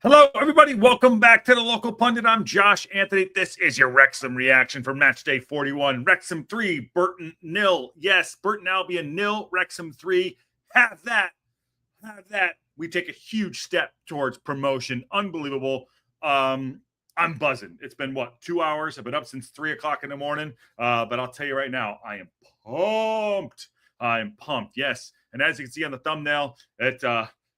Hello, everybody. Welcome back to the Local Pundit. I'm Josh Anthony. This is your Wrexham reaction for match day 41. Wrexham 3, Burton 0. Yes, Burton Albion 0, Wrexham 3. Have that. Have that. We take a huge step towards promotion. Unbelievable. I'm buzzing. It's been, 2 hours? I've been up since 3 o'clock in the morning. But I'll tell you right now, I am pumped. I am pumped. Yes. And as you can see on the thumbnail, it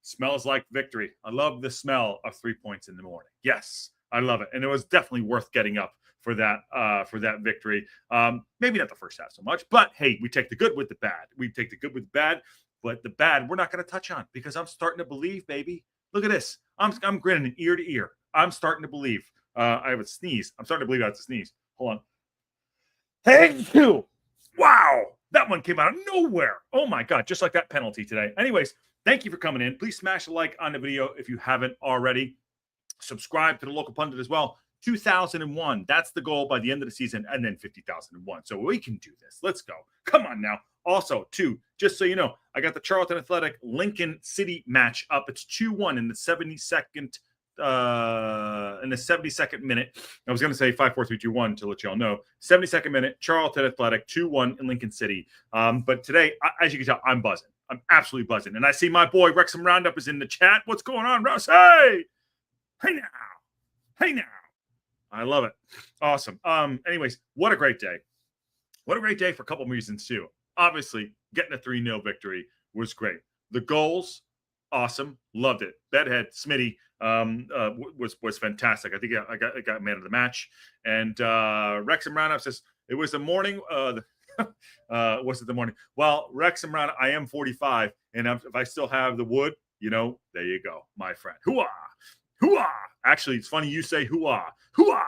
smells like victory. I love the smell of 3 points in the morning. Yes, I love it. And it was definitely worth getting up for that victory. Maybe not the first half so much, but hey, we take the good with the bad. We take the good with the bad, but the bad we're not going to touch on because I'm starting to believe, baby. Look at this. I'm grinning ear to ear. I'm starting to believe. I have a sneeze. I'm starting to believe I have to sneeze. Hold on. Thank you. Wow. That one came out of nowhere. Oh my God. Just like that penalty today. Anyways, thank you for coming in. Please smash a like on the video if you haven't already. Subscribe to the Local Pundit as well. 2001. That's the goal by the end of the season, and then 50,001. So we can do this. Let's go. Come on now. Also, too, just so you know, I got the Charlton Athletic Lincoln City match up. It's 2-1 in the 72nd minute. I was going to say 5, 4, 3, 2, 1 to let y'all know. 72nd minute, Charlton Athletic 2-1 in Lincoln City. But today, as you can tell, I'm buzzing. I'm absolutely buzzing. And I see my boy Wrexham Roundup is in the chat. What's going on, Rousey? Hey now. Hey now. I love it. Awesome. Anyways, what a great day. What a great day for a couple of reasons, too. Obviously, getting a 3-0 victory was great. The goals, awesome. Loved it. Bedhead, Smitty was fantastic. I think I got man of the match. And Wrexham Roundup says, it was the morning. Was it the morning? Well, Wrexham Roundup, I am 45. And if I still have the wood, there you go, my friend. Hooah! Hooah! Actually, it's funny you say hooah. Hooah!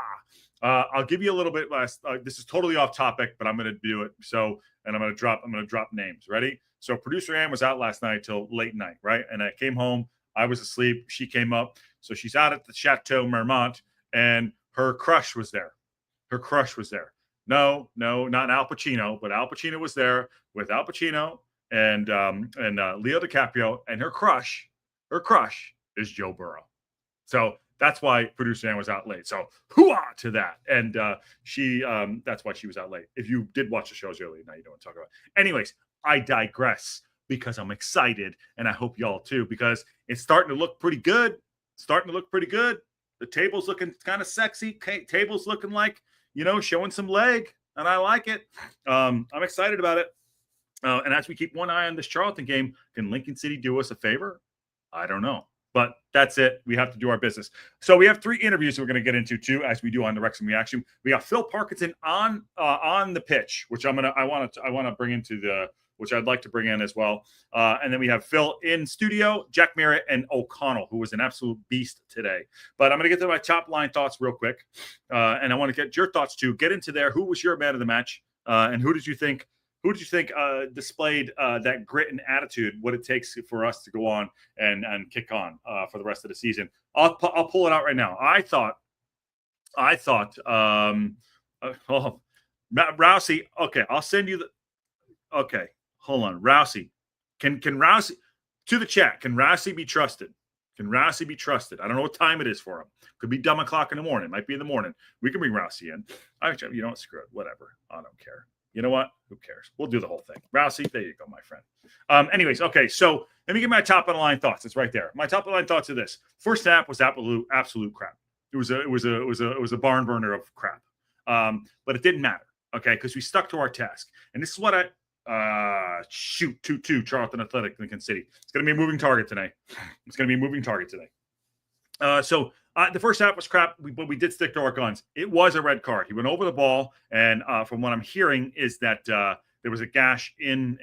I'll give you a little bit less. This is totally off topic, but I'm going to do it. So, and I'm going to drop names. Ready? So, producer Ann was out last night till late night, right? And I came home. I was asleep. She came up. So she's out at the Chateau Marmont, and her crush was there. Her crush was there. No, not Al Pacino, but Al Pacino was there with Al Pacino and Leo DiCaprio, and her crush is Joe Burrow. So that's why producer Ann was out late. So hooah to that. And that's why she was out late. If you did watch the shows earlier, now you don't want to talk about it. Anyways, I digress because I'm excited, and I hope y'all too, because it's starting to look pretty good. The table's looking kind of sexy. Table's looking like, showing some leg, and I like it. I'm excited about it. And as we keep one eye on this Charlton game, can Lincoln City do us a favor? I don't know. But that's it. We have to do our business. So we have 3 interviews we're going to get into too, as we do on the Wrexham Reaction. We got Phil Parkinson on the pitch, which I want to bring into which I'd like to bring in as well. And then we have Phil in studio, Jack Marriott, and O'Connell, who was an absolute beast today. But I'm going to get to my top line thoughts real quick, and I want to get your thoughts too. Get into there. Who was your man of the match, and who did you think displayed that grit and attitude, what it takes for us to go on and kick on for the rest of the season? I'll pull it out right now. I thought Rousey. Okay, I'll send you the. Okay, hold on, Rousey. Can Rousey, to the chat? Can Rousey be trusted? Can Rousey be trusted? I don't know what time it is for him. Could be dumb o'clock in the morning. Might be in the morning. We can bring Rousey in. Screw it. Whatever. I don't care. You know what? Who cares? We'll do the whole thing. Rousey, there you go, my friend. Anyways, okay, so let me get my top of the line thoughts. It's right there. My top of the line thoughts are this. First half was absolute crap. It was a barn burner of crap. But it didn't matter, okay, because we stuck to our task. And this is what 2-2 Charlton Athletic, Lincoln City. It's going to be a moving target today. The first half was crap, but we did stick to our guns. It was a red card. He went over the ball, and from what I'm hearing is that there was a gash in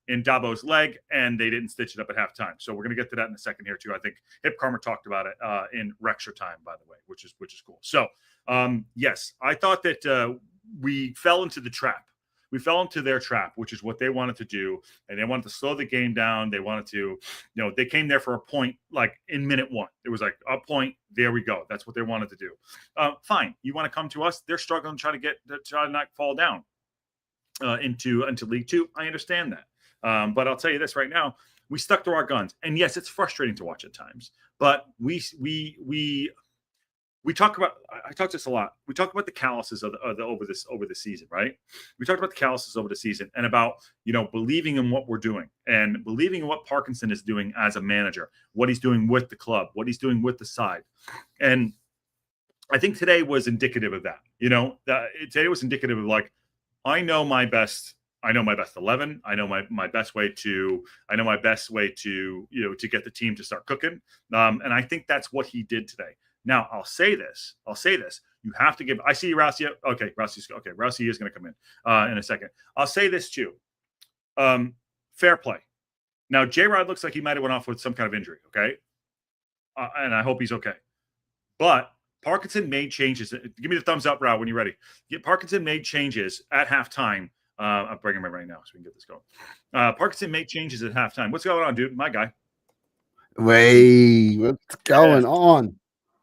Dabo's leg, and they didn't stitch it up at halftime. So we're going to get to that in a second here too. I think Hip Karma talked about it in Wrexham time, by the way, which is cool. So yes, I thought that we fell into the trap. We fell into their trap, which is what they wanted to do. And they wanted to slow the game down. They wanted to, they came there for a point, like in minute 1. It was like a point. There we go. That's what they wanted to do. Fine. You want to come to us? They're struggling to try to not fall down into League 2. I understand that. But I'll tell you this right now, we stuck to our guns. And yes, it's frustrating to watch at times, but we talk about, I talk this a lot. We talk about the calluses of the over the season, right? We talked about the calluses over the season and about, believing in what we're doing and believing in what Parkinson is doing as a manager, what he's doing with the club, what he's doing with the side. And I think today was indicative of that. Today was indicative of like, I know my best 11. I know my best way to get the team to start cooking. And I think that's what he did today. Now I'll say this. You have to give. I see Rousey. Okay, Rousey is going to come in a second. I'll say this too. Fair play. Now J-Rod looks like he might have went off with some kind of injury. Okay, and I hope he's okay. But Parkinson made changes. Give me the thumbs up, Rod, when you're ready. Parkinson made changes at halftime. I'm bringing him right now so we can get this going. Parkinson made changes at halftime. What's going on, dude? My guy. Wait, what's going on?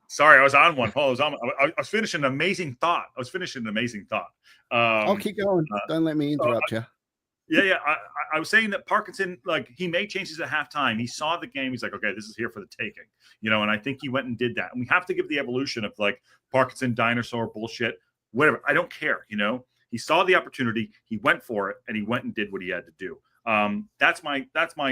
Sorry, I was on one. I was finishing an amazing thought. I'll keep going. Don't let me interrupt you. Yeah. I was saying that Parkinson, like, he made changes at halftime. He saw the game. He's like, okay, this is here for the taking, and I think he went and did that. And we have to give the evolution of like Parkinson dinosaur bullshit, whatever. I don't care. He saw the opportunity. He went for it, and he went and did what he had to do. That's my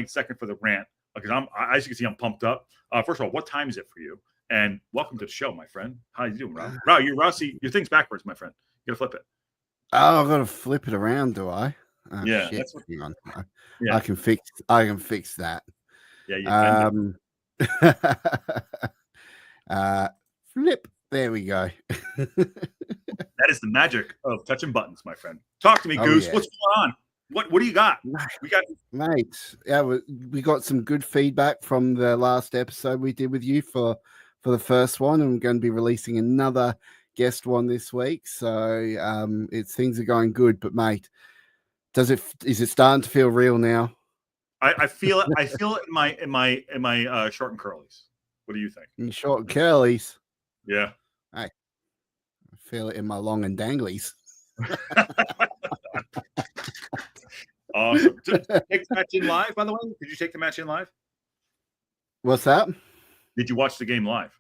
second for the rant because as you can see, I'm pumped up. First of all, what time is it for you? And welcome to the show, my friend. How you doing, Rob? Rob, Rousey, your thing's backwards, my friend. You gotta flip it. Oh, I've got to flip it around, do I? Oh, yeah, shit. that's what, yeah. I can fix that. Yeah, you can. Flip. There we go. That is the magic of touching buttons, my friend. Talk to me, Goose. Yeah. What's going on? What do you got? We got, mate. Yeah, we got some good feedback from the last episode we did with you for the first one, and we're going to be releasing another guest one this week. So things are going good. But mate, is it starting to feel real now? I feel it. I feel it in my short and curlies. What do you think? In short and curlies. Yeah. Hey, I feel it in my long and danglies. Awesome. Did you take the match in live, by the way? Did you take the match in live? What's that? Did you watch the game live?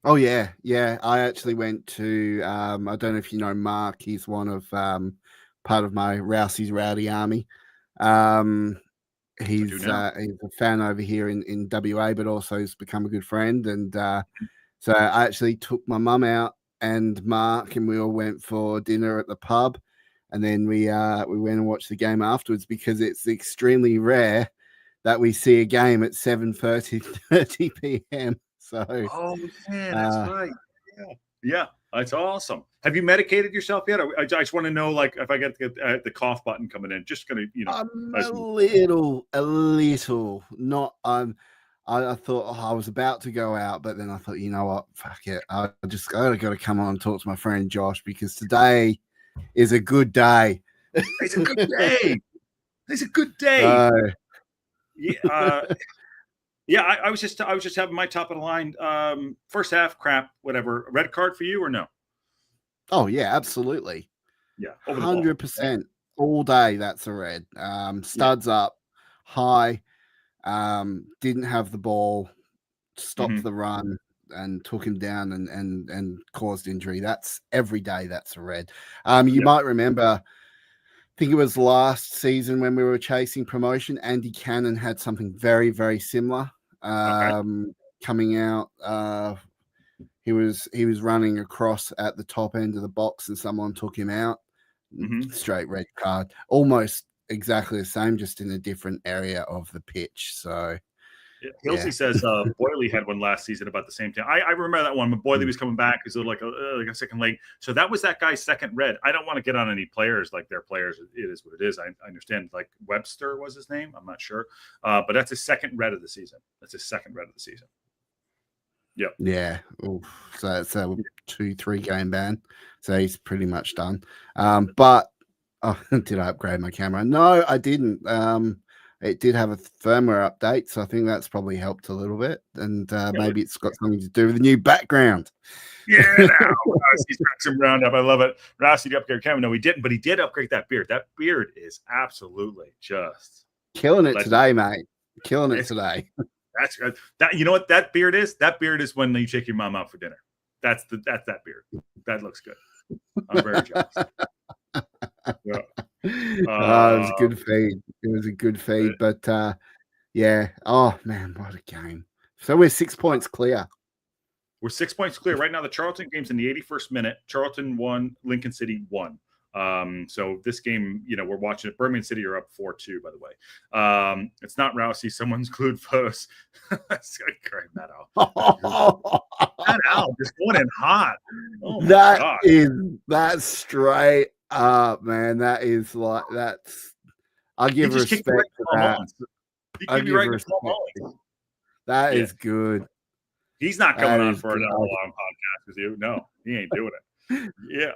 Oh, yeah. Yeah. I actually went to, I don't know if you know Mark. He's one of part of my Rousey's Rowdy Army. He's a fan over here in WA, but also has become a good friend. And so I actually took my mum out and Mark, and we all went for dinner at the pub. And then we went and watched the game afterwards because it's extremely rare that we see a game at 7:30 p.m. So, oh man, that's right. Yeah, that's awesome. Have you medicated yourself yet? I just want to know, like, if I get the cough button coming in, just gonna, a little. Not. I thought I was about to go out, but then I thought, you know what, fuck it. I got to come on and talk to my friend Josh because today is a good day. It's a good day. It's a good day. Yeah, I was just having my top of the line. First half, crap, whatever. Red card for you or no? Oh yeah, absolutely. Yeah, 100% all day. That's a red. Studs up, high. Didn't have the ball, stopped the run, and took him down and caused injury. That's every day. That's a red. You might remember, I think it was last season when we were chasing promotion, Andy Cannon had something very, very similar coming out. He was running across at the top end of the box and someone took him out. Straight red card. Almost exactly the same, just in a different area of the pitch. So Hilsey says Boyley had one last season about the same time. I remember that one when Boyley was coming back because like a second late. So that was that guy's second red. I don't want to get on any players like their players. It is what it is. I understand. Like Webster was his name. I'm not sure, but that's his second red of the season. Yep. Yeah. Oof. So it's a 2-3 game ban. So he's pretty much done. But did I upgrade my camera? No, I didn't. It did have a firmware update, so I think that's probably helped a little bit. And maybe it's got something to do with the new background. Yeah, Rousey's Wrexham Roundup. I love it. Rousey did upgrade camera. No, he didn't, but he did upgrade that beard. That beard is absolutely just Killing it today, mate. Killing it today. That's good. That, you know what that beard is? That beard is when you take your mom out for dinner. That's that beard. That looks good. I'm very jealous. Yeah. It was a good feed. It was a good feed, but yeah. Oh man, what a game! So we're 6 points clear. We're 6 points clear right now. The Charlton game's in the 81st minute. Charlton won. Lincoln City won. So this game, you know, we're watching it. Birmingham City are up 4-2, by the way. It's not Rousey. Someone's glued photos. That's great, Matt Al. Matt Al just going in hot. Oh my God. That's straight up, man. That is like that's. I give respect to that. I give respect. That is good. He's not coming on for another long podcast with you. No, he ain't doing it. Yeah.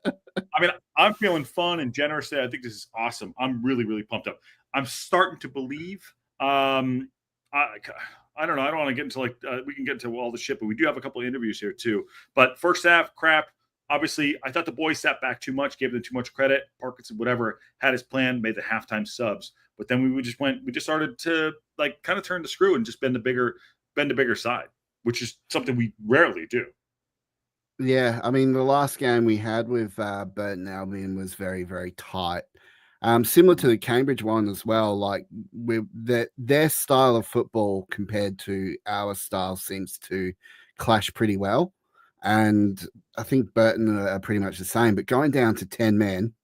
I mean, I'm feeling fun and generous. I think this is awesome. I'm really, really pumped up. I'm starting to believe. I don't know. I don't want to get into we can get into all the shit, but we do have a couple of interviews here too. But first half, crap. Obviously, I thought the boys sat back too much, gave them too much credit. Parkinson, whatever, had his plan, made the halftime subs. But then we just started to kind of turn the screw and just bend the bigger side, which is something we rarely do. Yeah, I mean, the last game we had with Burton Albion was very, very tight. Similar to the Cambridge one as well. Like their style of football compared to our style seems to clash pretty well. And I think Burton are pretty much the same. But going down to 10 men,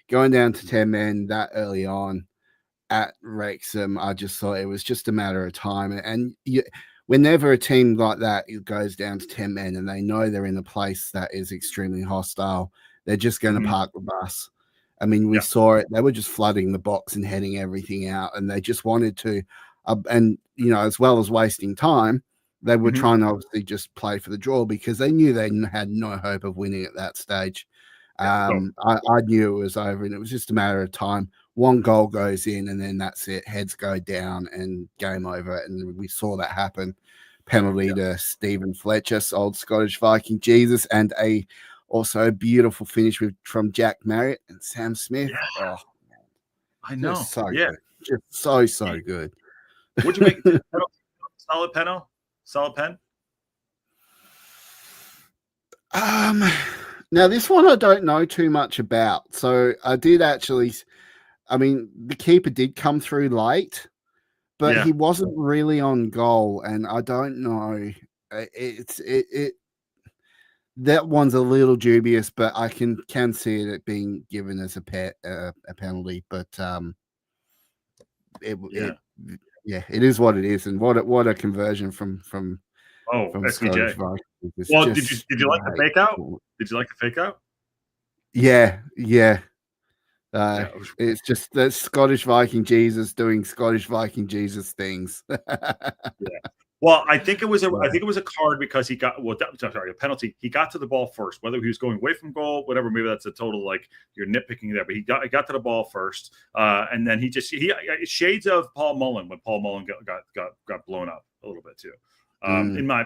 going down to 10 men that early on at Wrexham, I just thought it was just a matter of time. And whenever a team like that goes down to 10 men and they know they're in a place that is extremely hostile, they're just going to park the bus. I mean, we saw it. They were just flooding the box and heading everything out, and they just wanted to, and, you know, as well as wasting time, they were trying to obviously just play for the draw because they knew they had no hope of winning at that stage. I knew it was over, and it was just a matter of time. One goal goes in, and then that's it. Heads go down, and game over. And we saw that happen. Penalty to Stephen Fletcher, old Scottish Viking Jesus, and also a beautiful finish from Jack Marriott and Sam Smith. Yeah. Oh, I know. Just so good. Just so good. What'd you make? Solid penalty? Solid pen? Now this one I don't know too much about. So I did actually, I mean, the keeper did come through late, but he wasn't really on goal, and I don't know. That one's a little dubious, but I can see it being given as a penalty. But it is what it is, and what a conversion from SVJ. Well, did you like the fake out? Did you like the fake out? Yeah. It's just the Scottish Viking Jesus doing Scottish Viking Jesus things. Well, I think it was a card because he got a penalty. He got to the ball first, whether he was going away from goal, whatever. Maybe that's a total you're nitpicking there, but he got to the ball first, and then he shades of Paul Mullen when Paul Mullen got blown up a little bit too. In my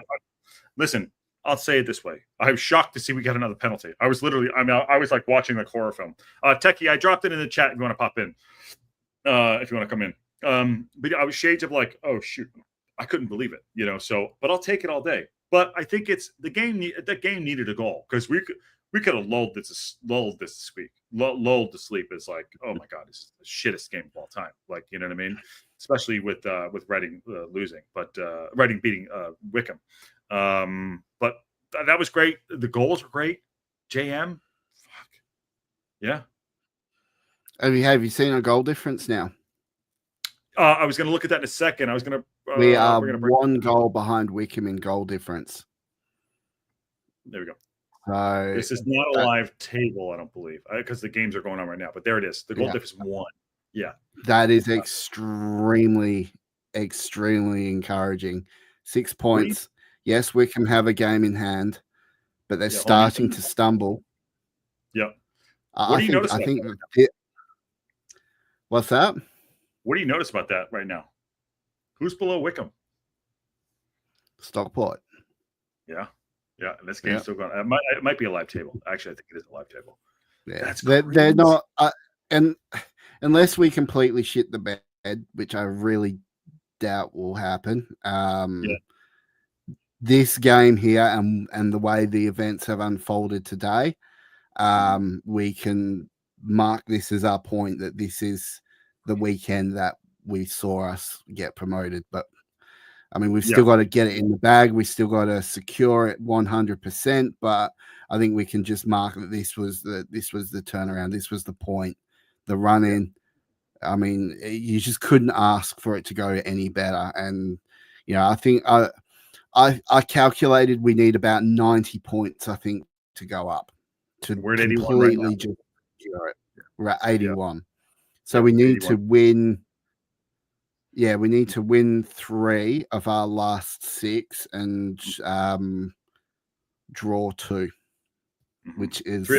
listen, I'll say it this way: I was shocked to see we got another penalty. I was literally, I was like watching the horror film. Techie, I dropped it in the chat if you want to pop in, if you want to come in. But I was shades of oh shoot. I couldn't believe it, but I'll take it all day. But I think it's the game. That game needed a goal because we could have lulled this to sleep. Lulled to sleep is oh my God, it's the shittest game of all time. You know what I mean? Especially with Reading losing, but Reading beating Wycombe. But that was great. The goals were great. JM, fuck yeah. Have you seen a goal difference now? I was going to look at that in a second. I was going to. We are one goal behind Wycombe in goal difference. There we go. So this is not a live table, I don't believe, because the games are going on right now. But there it is. The goal difference is 1. Yeah, that is extremely, extremely encouraging. 6 points. Yes, Wycombe have a game in hand, but they're starting to stumble. Yeah. What do you notice? What's that? What do you notice about that right now? Who's below Wycombe? Stockport. Yeah. And this game's still going. It might be a live table. Actually, I think it is a live table. Yeah, they're not. And unless we completely shit the bed, which I really doubt will happen. This game here and the way the events have unfolded today, we can mark this as our point that this is the weekend that we saw us get promoted. But I mean, we've still got to get it in the bag. We still got to secure it 100%. But I think we can just mark that this was the turnaround. This was the point, the run in. I mean, you just couldn't ask for it to go any better. And I think I calculated we need about 90 points. I think to go up to we're at 81 completely right now. just secure it. We're at 81. So we need 81. To win. Yeah, we need to win 3 of our last 6 and draw 2, which is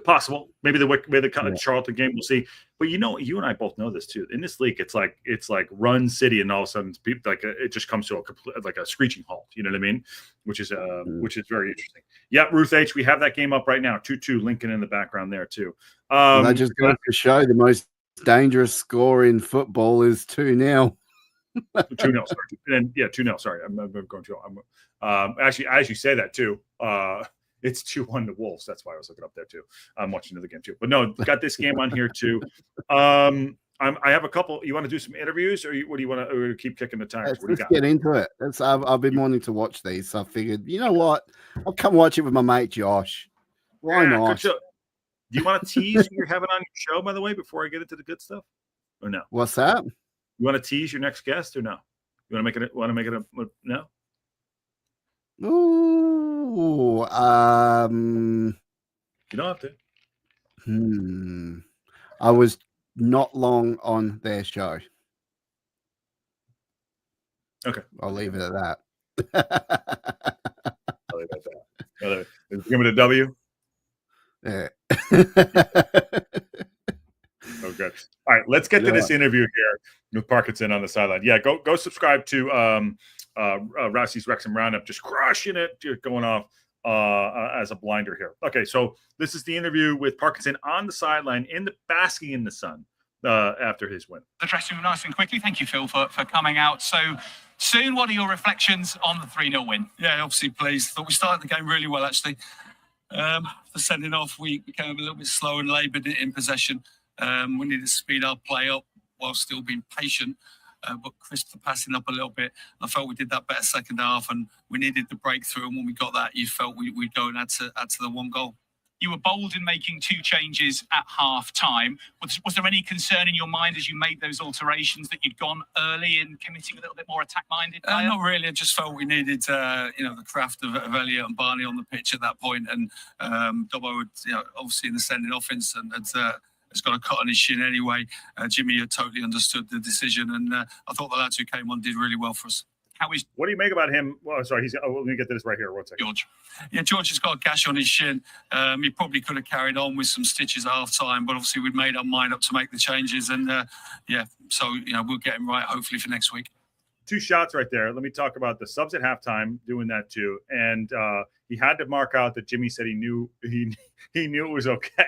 possible. Maybe the Charlton game, we'll see. But you and I both know this too. In this league, it's like run city, and all of a sudden, it just comes to a screeching halt. You know what I mean? Which is very interesting. Yeah, Ruth H, we have that game up right now. 2-2, Lincoln in the background there too. I just got to show the most dangerous score in football is 2-0. 2-0, sorry. And 2-0. Sorry, I'm going to. Actually, as you say that too, it's 2-1 to Wolves. That's why I was looking up there too. I'm watching the game too. But no, got this game on here too. I have a couple. You want to do some interviews, or what do you want to keep kicking the tires? Let's get into it. I've been wanting to watch these, so I figured, you know what? I'll come watch it with my mate Josh. Why not? Do you want to tease who you're having on your show, by the way, before I get into the good stuff, or no? What's that? You want to tease your next guest, or no? You want to make it a no? Ooh, you don't have to. I was not long on their show. Okay, I'll leave it at that. I'll leave it at that. Give it a W. Yeah. Okay. All right. Let's get to this interview here with Parkinson on the sideline. Yeah. Go subscribe to Rousey's Wrexham Roundup. Just crushing it. Going off as a blinder here. Okay. So this is the interview with Parkinson on the sideline basking in the sun after his win. The dressing room nice and quickly. Thank you, Phil, for coming out so soon. What are your reflections on the 3-0 win? Yeah, obviously pleased. Thought we started the game really well, actually. For sending off, we became a little bit slow and laboured in possession. We needed to speed our play up while still being patient, but crisp the passing up a little bit. I felt we did that better second half, and we needed the breakthrough. And when we got that, you felt we'd go and add to the 1 goal. You were bold in making 2 changes at half-time. Was there any concern in your mind as you made those alterations that you'd gone early in committing a little bit more attack-minded? Not really. I just felt we needed, the craft of Elliott and Barney on the pitch at that point. And Dobbo would, obviously in the sending off incident, has got a cut on his shin anyway. Jimmy had totally understood the decision, and I thought the lads who came on did really well for us. What do you make about him? Well, sorry, let me get this right here. 1 second. George. Yeah, George has got a gash on his shin. He probably could have carried on with some stitches at half time, but obviously we'd made our mind up to make the changes. And so we'll get him right hopefully for next week. 2 shots right there. Let me talk about the subs at halftime doing that too. And he had to mark out that Jimmy said he knew it was okay.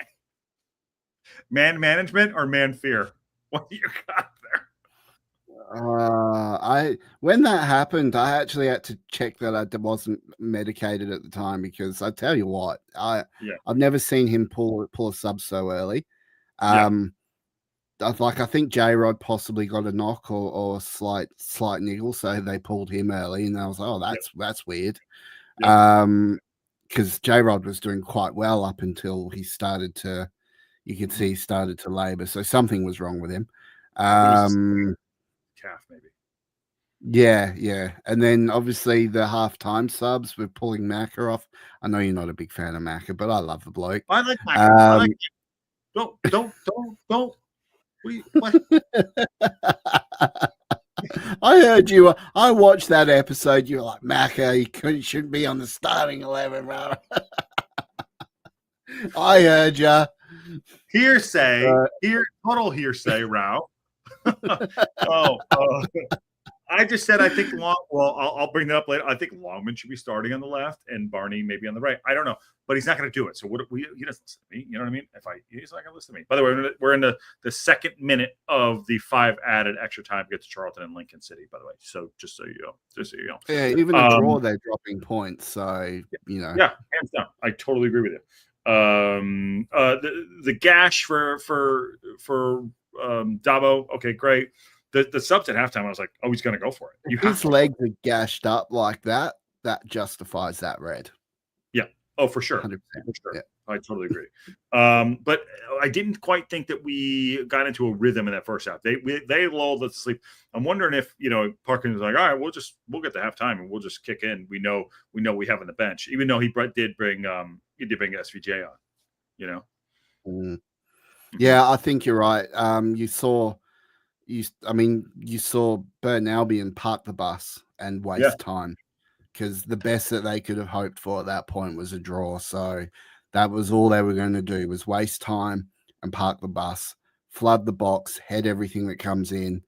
Man management or man fear? What do you got there? When that happened, I actually had to check that I wasn't medicated at the time, because I tell you what, I've never seen him pull a sub so early. I think J-Rod possibly got a knock or a slight niggle, so they pulled him early, and I was like, oh, that's weird. Because J-Rod was doing quite well up until he started to, you could see he started to labour, so something was wrong with him. Calf maybe. Yeah. And then obviously the halftime subs with pulling Macca off. I know you're not a big fan of Macca, but I love the bloke. I like Macca. I like don't. What? I heard you. I watched that episode. You were like, Macca, he shouldn't be on the starting 11, bro. I heard you. Hearsay. Total hearsay, Rao. I just said I think I'll bring that up later. I think Longman should be starting on the left and Barney maybe on the right. I don't know, but he's not going to do it. So he doesn't listen to me. You know what I mean? He's not going to listen to me. By the way, we're in the second minute of the 5 added extra time to get to Charlton and Lincoln City. By the way, so just so you know. Yeah, even a draw, they're dropping points. So yeah, hands down, I totally agree with you. The gash for Dabo, okay, great. The subs at halftime, I was like, oh, he's going to go for it. If his legs are gashed up like that, that justifies that red. Yeah. Oh, for sure. 100%. For sure. Yeah. I totally agree. But I didn't quite think that we got into a rhythm in that first half. They lulled us to sleep. I'm wondering if, Parkinson was like, all right, we'll get to halftime and we'll just kick in. We know we have on the bench, even though he did bring SVJ on, Yeah, I think you're right. You saw Burton Albion park the bus and waste time, because the best that they could have hoped for at that point was a draw. So that was all they were going to do, was waste time and park the bus, flood the box, head everything that comes in,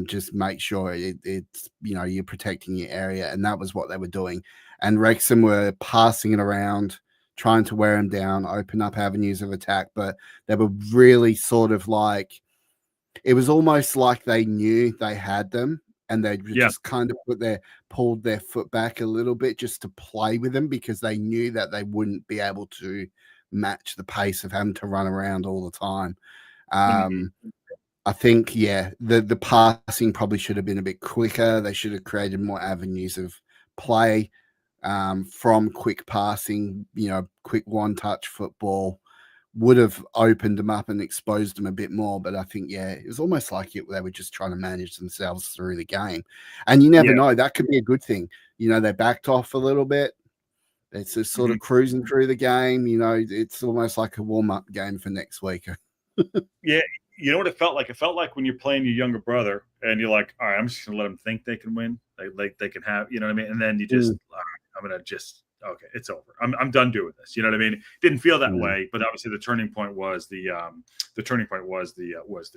just make sure it's you're protecting your area. And that was what they were doing. And Wrexham were passing it around, trying to wear him down, open up avenues of attack, but they were really sort of like, it was almost like they knew they had them, and they just kind of pulled their foot back a little bit just to play with them, because they knew that they wouldn't be able to match the pace of having to run around all the time. I think, the passing probably should have been a bit quicker. They should have created more avenues of play from quick passing, quick one-touch football. Would have opened them up and exposed them a bit more. But I think, it was almost like they were just trying to manage themselves through the game. And you never know, that could be a good thing. They backed off a little bit. It's just sort of cruising through the game. It's almost like a warm-up game for next week. Yeah. You know what it felt like? It felt like when you're playing your younger brother and you're like, all right, I'm just going to let them think they can win. They can have, you know what I mean? And then you just, I'm going to just, okay, it's over. I'm done doing this. You know what I mean? Didn't feel that way, but obviously the turning point was the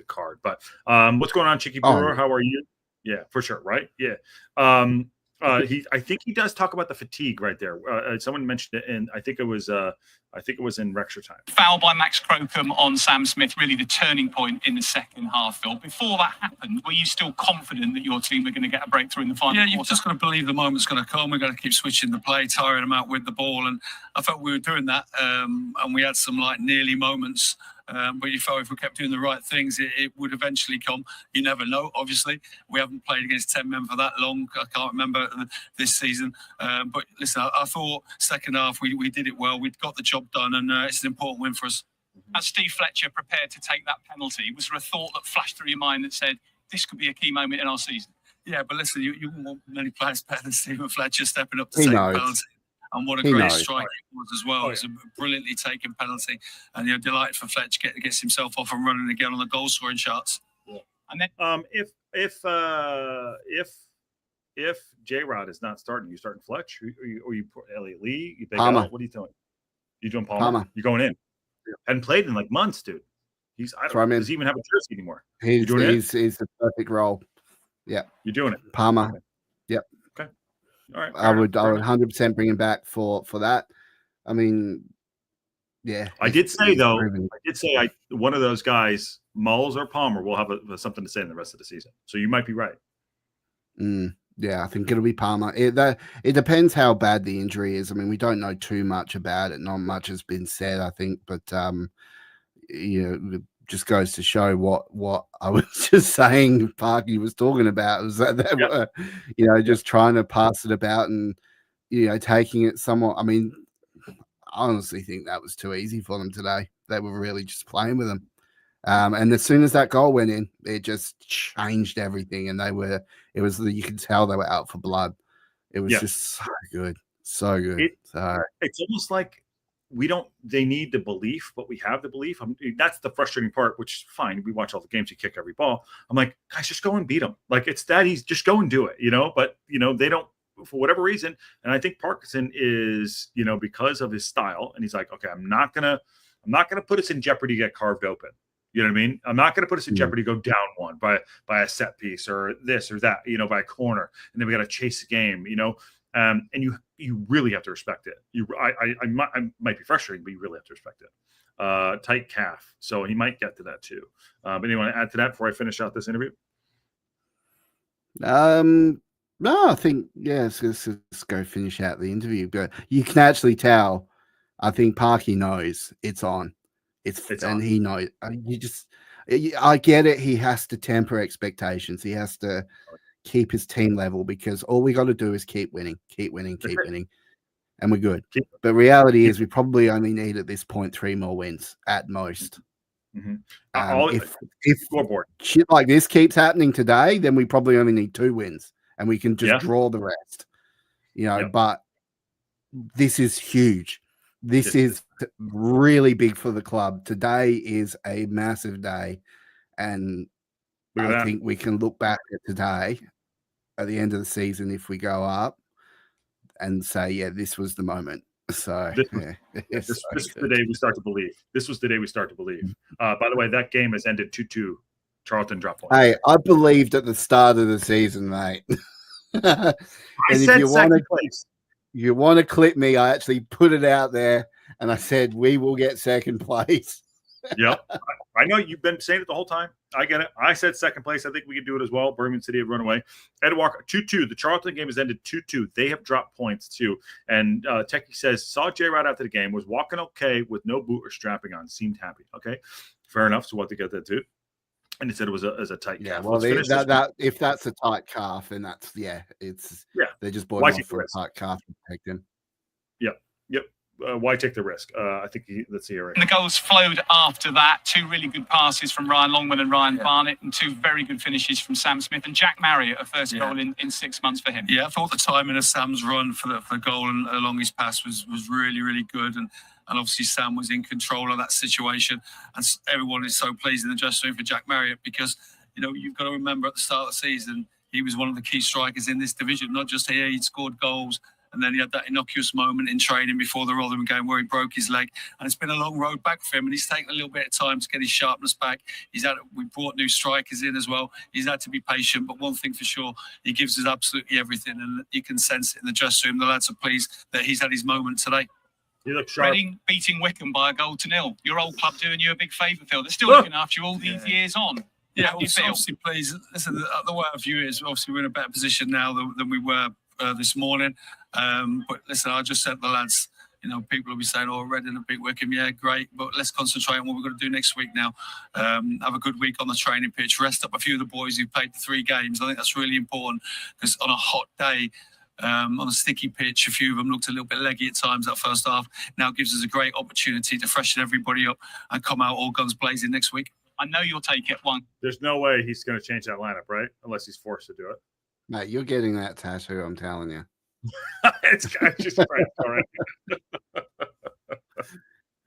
card. But what's going on, Chicky Brewer? How are you? Yeah, for sure. Right. Yeah. I think he does talk about the fatigue right there. Someone mentioned it, and I think it was in Wrexham time. Foul by Max Crocombe on Sam Smith, really the turning point in the second half, Phil. Before that happened, were you still confident that your team were going to get a breakthrough in the final quarter? You've just got to believe the moment's going to come. We've got to keep switching the play, tiring them out with the ball, and I felt we were doing that, and we had some nearly moments. But you felt if we kept doing the right things, it would eventually come. You never know, obviously. We haven't played against 10 men for that long. I can't remember this season. But listen, I thought second half we did it well. We'd got the job done, and it's an important win for us. As Steve Fletcher prepared to take that penalty, was there a thought that flashed through your mind that said, this could be a key moment in our season? Yeah, but listen, you wouldn't want many players better than Stephen Fletcher stepping up to take a penalty. And what a great strike it was as well. It was a brilliantly taken penalty. And delighted for Fletch gets himself off and running again on the goal scoring shots. Yeah. And then if J-Rod is not starting, you starting Fletch or you put Elliot Lee, you Palmer. What are you doing? You doing Palmer? You're going in. Yeah. Hadn't played in months, dude. Does he even have a jersey anymore? He's the perfect role. Yeah. You're doing it. Palmer. Okay. Yep. Okay. All right. I would 100% bring him back for that. I mean, yeah. I did say one of those guys, Mulls or Palmer, will have something to say in the rest of the season. So you might be right. Yeah, I think it'll be Palmer. It depends how bad the injury is. I mean, we don't know too much about it. Not much has been said, I think, but it just goes to show what I was just saying. Parky was talking about was that they were, just trying to pass it about and taking it somewhat. I mean, I honestly think that was too easy for them today. They were really just playing with them. And as soon as that goal went in, it just changed everything. And you could tell they were out for blood. It was just so good. So good. It's almost like they need the belief, but we have the belief. That's the frustrating part, which is fine. We watch all the games, you kick every ball. I'm like, guys, just go and beat them. Like it's that easy. Just go and do it, but they don't, for whatever reason. And I think Parkinson is, because of his style. And he's like, okay, I'm not going to put us in jeopardy to get carved open. You know what I mean? I'm not going to put us in jeopardy, go down one by a set piece or this or that, by a corner, and then we got to chase the game, and you really have to respect it. I might be frustrating, but you really have to respect it. Tight calf, so he might get to that too. But anyone add to that before I finish out this interview? No, I think let's go finish out the interview. But you can actually tell. I think Parky knows it's on. It's and on. He knows. I get it. He has to temper expectations. He has to keep his team level because all we got to do is keep winning, and we're good. But reality is, we probably only need at this point 3 more wins at most. Mm-hmm. If scoreboard shit like this keeps happening today, then we probably only need 2 wins, and we can just draw the rest. But this is huge. This is really big for the club. Today is a massive day, and I think we can look back at today at the end of the season if we go up and say, yeah, this was the moment. So this was the day we start to believe. This was the day we start to believe. By the way, that game has ended 2-2. Charlton dropped points. Hey, I believed at the start of the season, mate. I said second place. You want to clip me? I actually put it out there, and I said we will get second place. Yep, I know you've been saying it the whole time. I get it. I said second place. I think we could do it as well. Birmingham City have run away. Ed Walker 2-2. The Charlton game has ended 2-2. They have dropped points too. And Techie says saw Jay right after the game, was walking okay with no boot or strapping on. Seemed happy. Okay, fair enough. So what to get that too. And he said it was a tight calf. Well, if that's a tight calf, then that's they're just bought off for a tight calf to protect him. Yep. Why take the risk? I think let's see here. And the goals flowed after that. 2 really good passes from Ryan Longman and Ryan Barnett, and 2 very good finishes from Sam Smith and Jack Marriott, a first goal in 6 months for him. Yeah, I thought the timing of Sam's run for the goal and along his pass was really, really good. And obviously Sam was in control of that situation. And everyone is so pleased in the dressing room for Jack Marriott because, you've got to remember at the start of the season, he was one of the key strikers in this division. Not just here, he'd scored goals. And then he had that innocuous moment in training before the Rotherham game where he broke his leg. And it's been a long road back for him. And he's taken a little bit of time to get his sharpness back. We brought new strikers in as well. He's had to be patient. But one thing for sure, he gives us absolutely everything. And you can sense it in the dressing room. The lads are pleased that he's had his moment today. You look sharp. Reading beating Wycombe by 1-0. Your old club doing you a big favour, Phil. They're still looking after you all these years on. Yeah, obviously pleased. Listen, the way I view it is obviously we're in a better position now than we were this morning. But listen, I just said to the lads, people will be saying, Reading have beat Wycombe. Yeah, great. But let's concentrate on what we're going to do next week now. Have a good week on the training pitch. Rest up a few of the boys who played the 3 games. I think that's really important because on a hot day, on a sticky pitch, a few of them looked a little bit leggy at times that first half. Now gives us a great opportunity to freshen everybody up and come out all guns blazing next week. I know you'll take it one. There's no way he's going to change that lineup, right? Unless he's forced to do it. Mate, you're getting that tattoo, I'm telling you. It's just right. All right.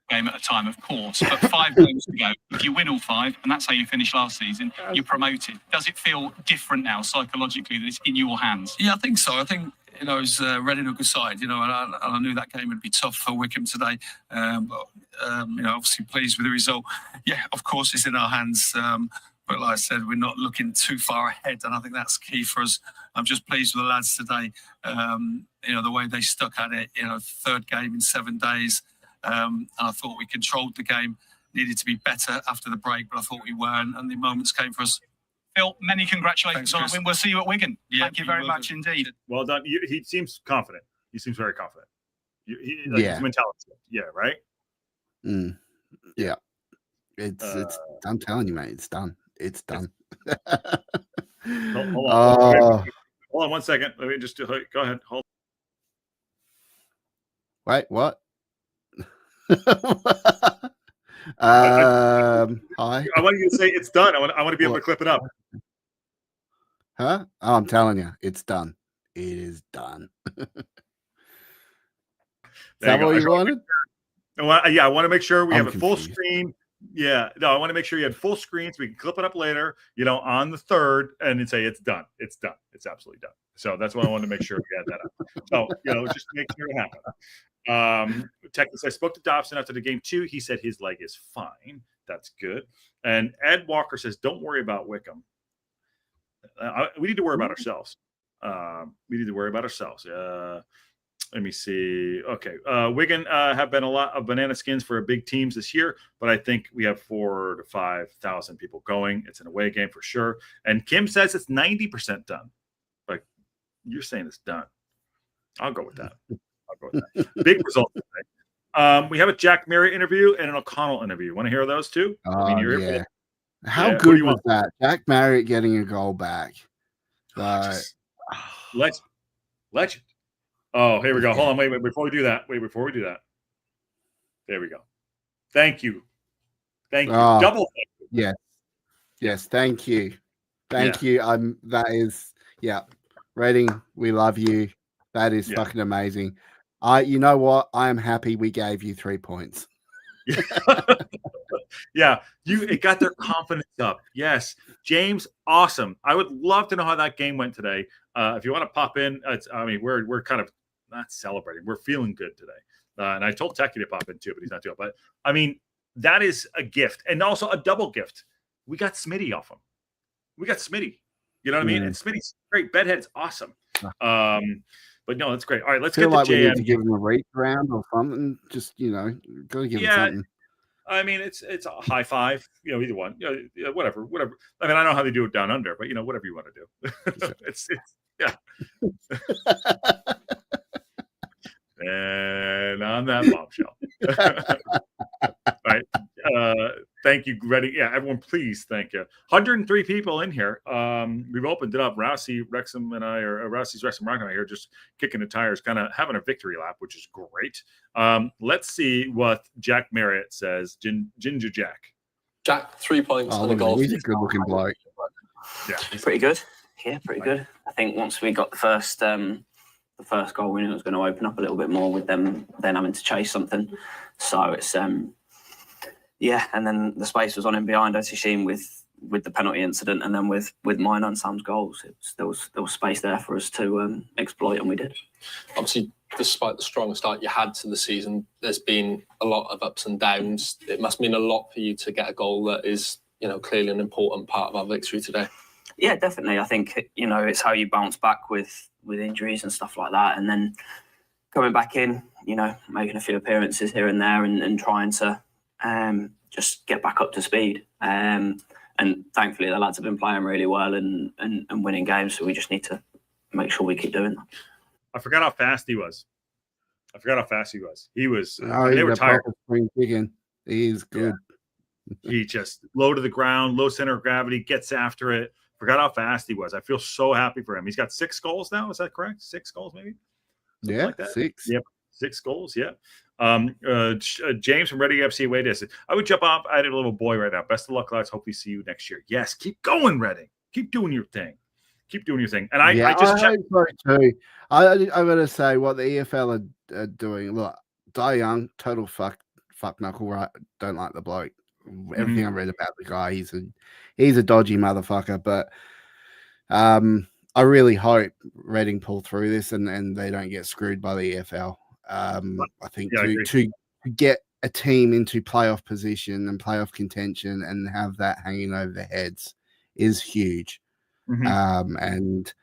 Game at a time, of course, but 5 games to go. If you win all 5, and that's how you finished last season, you're promoted. Does it feel different now psychologically that it's in your hands? Yeah, I think so. I think it's Reading a good side, and I knew that game would be tough for Wycombe today. But obviously pleased with the result. Yeah, of course it's in our hands. But like I said, we're not looking too far ahead, and I think that's key for us. I'm just pleased with the lads today. The way they stuck at it. 3rd game in 7 days. And I thought we controlled the game. Needed to be better after the break, but I thought we were, and the moments came for us. Phil, many congratulations on the win. We'll see you at Wigan. Yeah, Thank you very much indeed. Well done. He seems confident. He seems very confident. His mentality. Yeah, right? Yeah. It's. I'm telling you, mate. It's done. It's done. Hold on. Hold on 1 second. Let me just go ahead. Hold. Wait, what? Hi. I want you to say it's done. I want to be able to clip it up. Huh? Oh, I'm telling you, it's done. It is done. Is that what you wanted? Yeah, I want to make sure we have a full screen. Yeah, no, I want to make sure you had full screen so we can clip it up later, on the 3rd and then say it's done. It's done. It's absolutely done. So that's what I wanted to make sure we had that up. So, just make sure it happened. Texas, I spoke to Dobson after the game too. He said his leg is fine. That's good. And Ed Walker says, don't worry about Wycombe. We need to worry about ourselves. We need to worry about ourselves. Let me see. Okay. Wigan have been a lot of banana skins for big teams this year, but I think we have 4,000 to 5,000 people going. It's an away game for sure. And Kim says it's 90% done. Like, you're saying it's done. I'll go with that. Big result today. We have a Jack Marriott interview and an O'Connell interview. Want to hear those two? Yeah. How good was that? Jack Marriott getting a goal back. Legend. Oh, here we go. Hold on. Wait. Before we do that. There we go. Thank you. Double thank you. Yes. Thank you. Thank you. Reading, we love you. That is fucking amazing. You know what? I am happy we gave you 3 points. It got their confidence up. Yes. James, awesome. I would love to know how that game went today. If you want to pop in, we're kind of not celebrating. We're feeling good today. And I told Techie to pop in too, but he's not doing it. But I mean, that is a gift, and also a double gift. We got Smitty off him. You know what I mean? And Smitty's great. Bedhead's awesome. But no, that's great. All right, let's get to JM. We need to give him a reach round or something. Just, got to give him something. I mean, it's a high five, either one, whatever. I mean, I don't know how they do it down under, but whatever you want to do. it's And on that bombshell. All right. Thank you, Ready. Yeah, everyone, please. Thank you. 103 people in here. We've opened it up. Rousey, Wrexham, and I, or Rousey's Wrexham Rock and I here, just kicking the tires, kind of having a victory lap, which is great. Let's see what Jack Marriott says. Ginger Jack. Jack, 3 points on the goal. He's a good-looking bloke. Yeah, pretty good. Yeah, pretty good. I think once we got the first goal, we knew it was going to open up a little bit more with them then having to chase something. So it's and then the space was on him behind Otishim with the penalty incident, and then with mine and Sam's goals, there was space there for us to exploit, and we did. Obviously, despite the strong start you had to the season, there's been a lot of ups and downs. It must mean a lot for you to get a goal that is, clearly an important part of our victory today. Yeah, definitely. I think it's how you bounce back with injuries and stuff like that, and then coming back in, making a few appearances here and there, and trying to just get back up to speed. And thankfully, the lads have been playing really well and winning games. So we just need to make sure we keep doing that. I forgot how fast he was. He was. They were tired. Spring chicken. He's good. Yeah. He just low to the ground, low center of gravity, gets after it. Forgot how fast he was. I feel so happy for him. He's got 6 goals now. Is that correct? 6 goals, maybe? Something like that. 6. Yep, 6 goals. Yeah. James from Ready FC away this. I would jump off. I had a little boy right now. Best of luck, lads. Hope we see you next year. Yes, keep going, Reading. Keep doing your thing. And I just checked. Too. I gotta say what the EFL are doing. Look, Die Young, total fuck knuckle. Right, don't like the bloke. Everything I read about the guy, he's a dodgy motherfucker. But I really hope Reading pull through this and they don't get screwed by the EFL. I think to get a team into playoff position and playoff contention and have that hanging over their heads is huge. And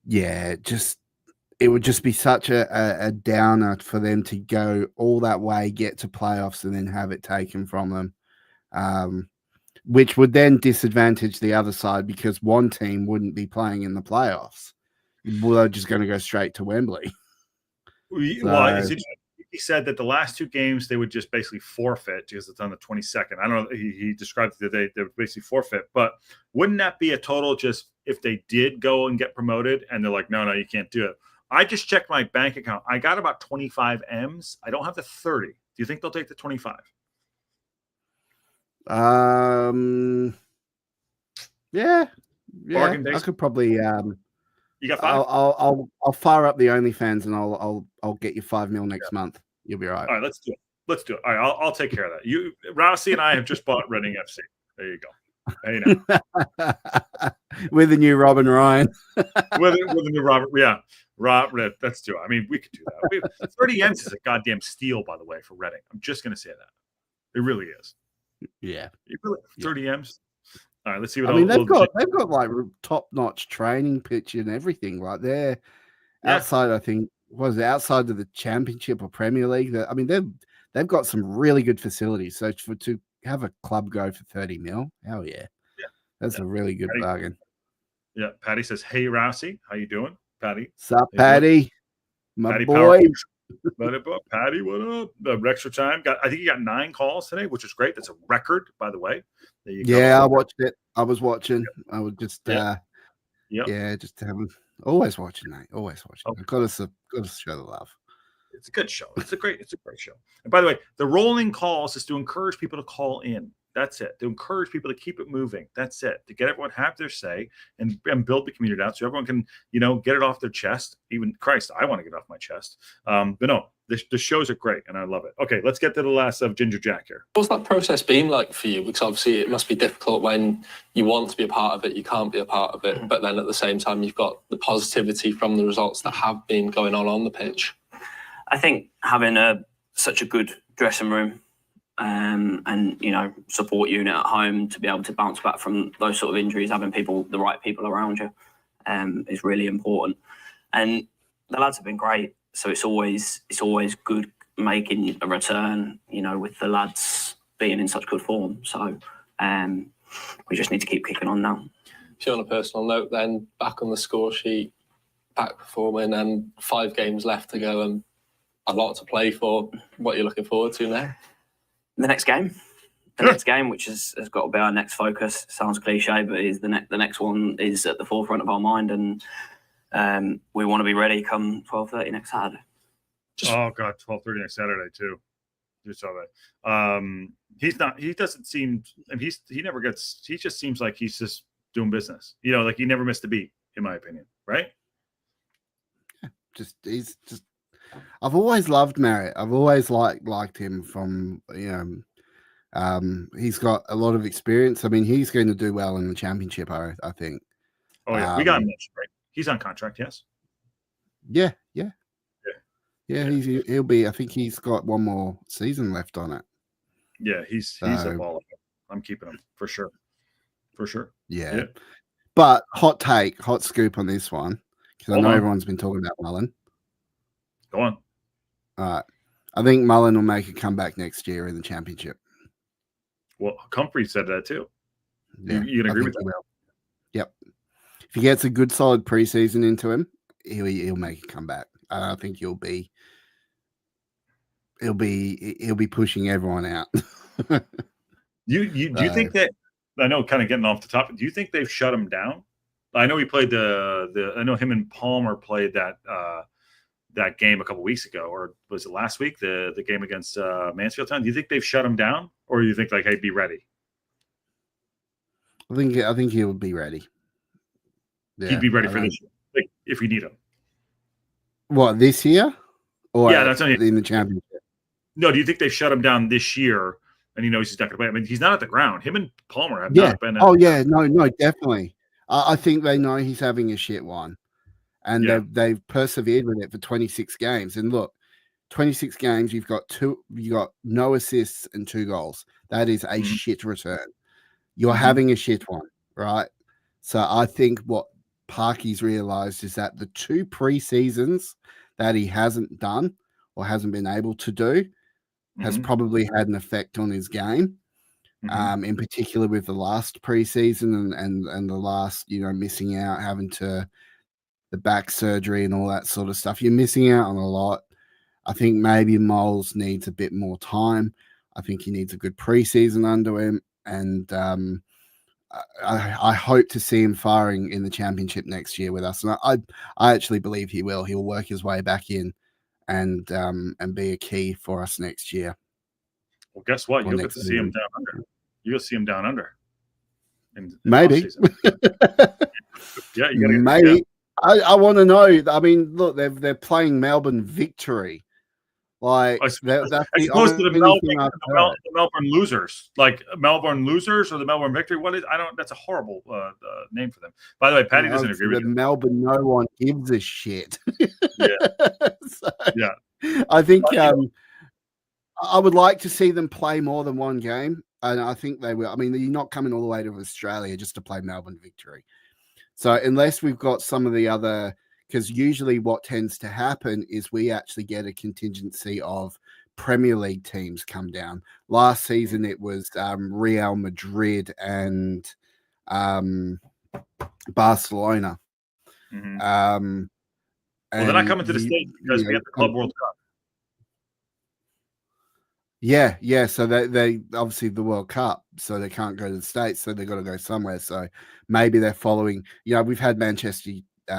it would just be such a downer for them to go all that way, get to playoffs, and then have it taken from them, which would then disadvantage the other side because one team wouldn't be playing in the playoffs. Well, they're just going to go straight to Wembley. Well, he said that the last 2 games they would just basically forfeit because it's on the 22nd. I don't know. He described that they would basically forfeit, but wouldn't that be a total just if they did go and get promoted and they're like, no, you can't do it. I just checked my bank account. I got about 25 M's. I don't have the 30. Do you think they'll take the 25? Yeah. I could probably you got 5? I'll fire up the OnlyFans and I'll get you 5 mil next month. You'll be all right. All right, let's do it. All right, I'll take care of that. You, Rousey, and I have just bought Reading FC. There you go. Hey, now. With the new Robin Ryan. with the new Robert, yeah. Let's do it. I mean, we could do that. 30 M's is a goddamn steal, by the way, for Reading. I'm just going to say that. It really is. Yeah. 30 M's. All right, let's see what I mean, they've got little- like top-notch training pitch and everything. Like they're Yeah. outside, I think, outside of the Championship or Premier League. I mean, they've got some really good facilities. So to have a club go for 30 mil, hell yeah, that's a really good bargain. Yeah, Patty says, "Hey, Rousey, how you doing, Patty? Sup, Patty? My Patty boy." Patty, what up? The extra time I think he got 9 calls today, which is great. That's a record, by the way. There you go. Yeah, I watched it. I was watching. I was just just having always watching, mate. Always watching. Okay. I've got to show the love. It's a good show. It's a great show. And by the way, the rolling calls is to encourage people to call in. That's it. To encourage people to keep it moving. That's it. To get everyone to have their say and build the community out so everyone can, get it off their chest. Even Christ, I want to get it off my chest. But no, the shows are great and I love it. Okay, let's get to the last of Ginger Jack here. What's that process been like for you? Because obviously it must be difficult when you want to be a part of it, you can't be a part of it, but then at the same time you've got the positivity from the results that have been going on the pitch. I think having such a good dressing room and support unit at home to be able to bounce back from those sort of injuries, having the right people around you is really important. And the lads have been great, so it's always good making a return, with the lads being in such good form. So we just need to keep kicking on now. On a personal note, then back on the score sheet, back performing, and 5 games left to go, and a lot to play for. What you're looking forward to now? The next game. Next game, which has got to be our next focus. Sounds cliche, but is the next one is at the forefront of our mind, and we want to be ready come 12:30 next Saturday. Oh God, 12:30 next Saturday too. You saw that. He's not. He doesn't seem. And he never gets. He just seems like he's just doing business. Like he never missed a beat, in my opinion. Right? He's just. I've always loved Marriott. I've always liked him from he's got a lot of experience. I mean, he's going to do well in the Championship, I think. Oh yeah, we got him next, right? He's on contract, yes. Yeah. He'll be. I think he's got one more season left on it. Yeah, he's a baller. I'm keeping him for sure. Yeah. But hot scoop on this one, because I know everyone's been talking about Mullen. Go on. All right. I think Mullen will make a comeback next year in the Championship. Well, Comfrey said that too. Yeah, you can agree with that? Yep. If he gets a good solid preseason into him, he'll make a comeback. I think he'll be pushing everyone out. Do you think that? I know, kind of getting off the topic. Do you think they've shut him down? I know he played I know him and Palmer played that game a couple weeks ago, or was it last week? The game against Mansfield Town. Do you think they've shut him down, or do you think hey, be ready? I think he would be ready. Yeah, he'd be ready for this year, if we need him. What, this year? Or that's in the Championship? No, do you think they've shut him down this year? And he knows he's not going to play. I mean, he's not at the ground. Him and Palmer have not been. No, definitely. I think they know he's having a shit one. And they've persevered with it for 26 games. And look, 26 games, you've got no assists and 2 goals. That is a shit return. You're having a shit one, right? So I think what Parky's realized is that the 2 preseasons that he hasn't done or hasn't been able to do has probably had an effect on his game. In particular with the last preseason and the last, missing out, having to the back surgery and all that sort of stuff. You're missing out on a lot. I think maybe Moles needs a bit more time. I think he needs a good preseason under him. And I hope to see him firing in the Championship next year with us. And I actually believe he will. He'll work his way back in and be a key for us next year. Well, guess what? You'll get to see him down under. You'll see him down under. Maybe. Yeah, you gotta maybe. Yeah. I want to know. I mean, look, they're playing Melbourne Victory. Like that's as opposed to the Melbourne Losers, like Melbourne Losers or the Melbourne Victory. What is? That's a horrible name for them. By the way, Patty doesn't agree with you. Melbourne, no one gives a shit. Yeah. I think I would like to see them play more than one game. And I think they will. I mean, you're not coming all the way to Australia just to play Melbourne Victory. So unless we've got some of the other, because usually what tends to happen is we actually get a contingency of Premier League teams come down. Last season it was Real Madrid and Barcelona. Mm-hmm. Well, they're not coming to the States because we have the Club World Cup. Yeah. So they obviously the World Cup, so they can't go to the States, so they've got to go somewhere. So maybe they're following. We've had Manchester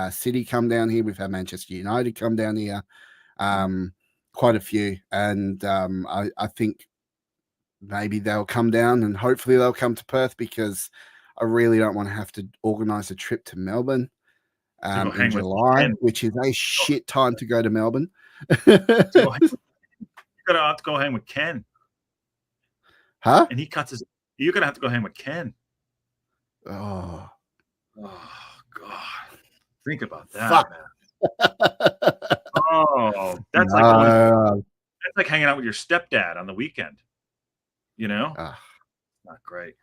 City come down here. We've had Manchester United come down here. Quite a few, and I think maybe they'll come down, and hopefully they'll come to Perth, because I really don't want to have to organise a trip to Melbourne in July, which is a shit time to go to Melbourne. You're gonna have to go hang with Ken, huh? And he cuts his. You're gonna have to go hang with Ken. Oh God! Think about that, Fuck. man. Oh, that's like hanging out with your stepdad on the weekend. Not great.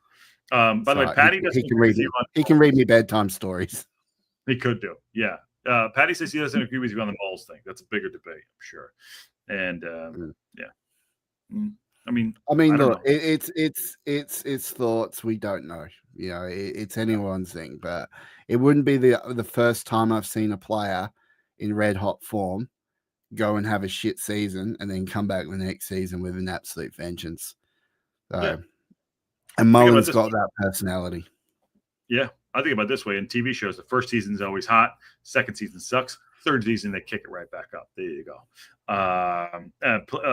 By the way, Patty doesn't agree with you. He can read me bedtime stories. He could do, yeah. Patty says he doesn't agree with you on the Moles thing. That's a bigger debate, I'm sure. And I mean, look, it's thoughts. We don't know. It's anyone's thing, but it wouldn't be the first time I've seen a player in red hot form go and have a shit season and then come back the next season with an absolute vengeance. So, and Mullen's got that personality. Yeah, I think about it this way. In TV shows, the first season is always hot. Second season sucks. Third season, they kick it right back up. There you go.